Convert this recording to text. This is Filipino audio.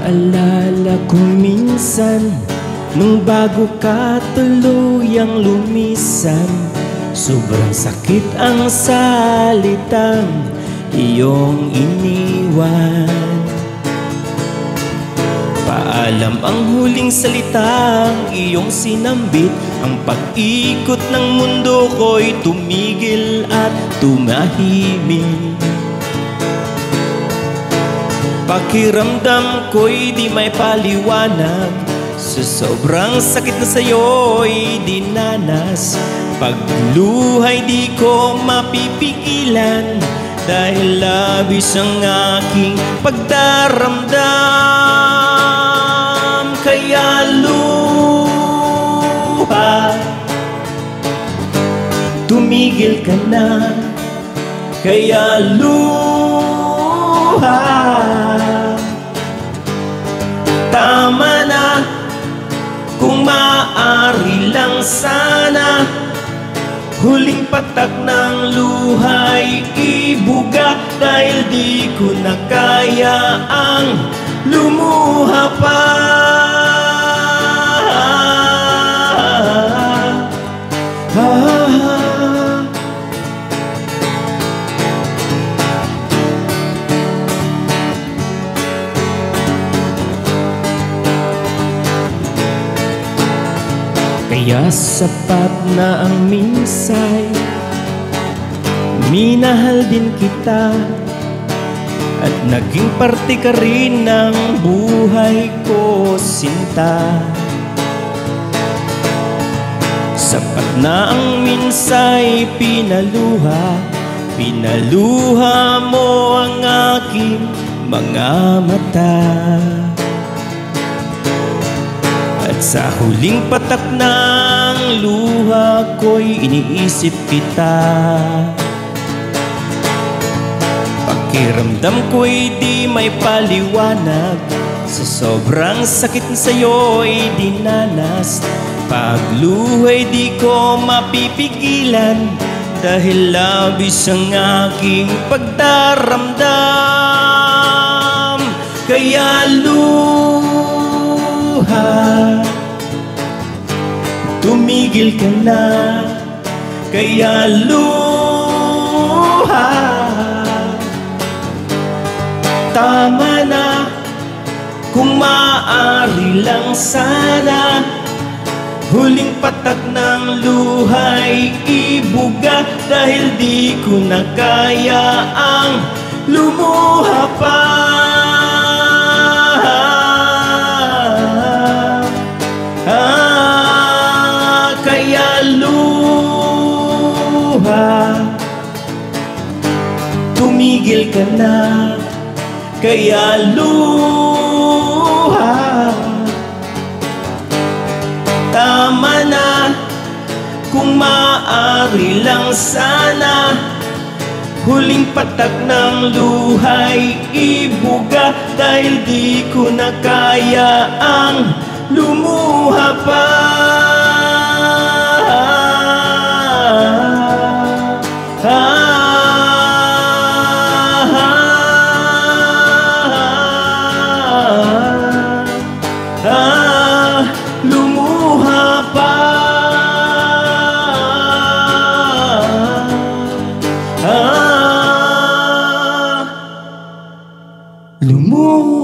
Naalala ko minsan nung bago ka tuluyang lumisan, sobrang sakit ang salitang iyong iniwan. Paalam ang huling salitang iyong sinambit. Ang pag-ikot ng mundo ko'y tumigil at tumahimik. Pakiramdam ko'y di may paliwanag, sa sobrang sakit na sa'yo'y dinanas. Pagluhay di ko mapipigilan, dahil labis ang aking pagdaramdam. Kaya luha, tumigil ka na. Kaya luha, tama na. Kung maaari lang sana, huling patak ng luha'y ibuga, dahil di ko na kaya ang lumuha pa. Kaya sapat na ang minsay, minahal din kita, at naging parte ka rin ng buhay ko, sinta. Sapat na ang minsay, pinaluha mo ang aking mga mata. At sa huling patak ng luha ko'y iniisip kita. Pakiramdam ko'y di may paliwanag, sa sobrang sakit sa'yo'y dinanas. Pagluhay di ko mapipigilan, dahil labis ang aking pagdaramdam. Kaya luha, tumigil ka na. Kaya luha, tama na. Kung maaari lang sana, huling patak ng luha'y ibuga, dahil di ko na kaya ang lumuha pa. Kaya luha, tumigil ka na. Kaya luha, tama na. Kung maaari lang sana, huling patak ng luha'y ibuga, dahil di ko na kaya ang lumuha pa. Lumuha pa. Lumuha.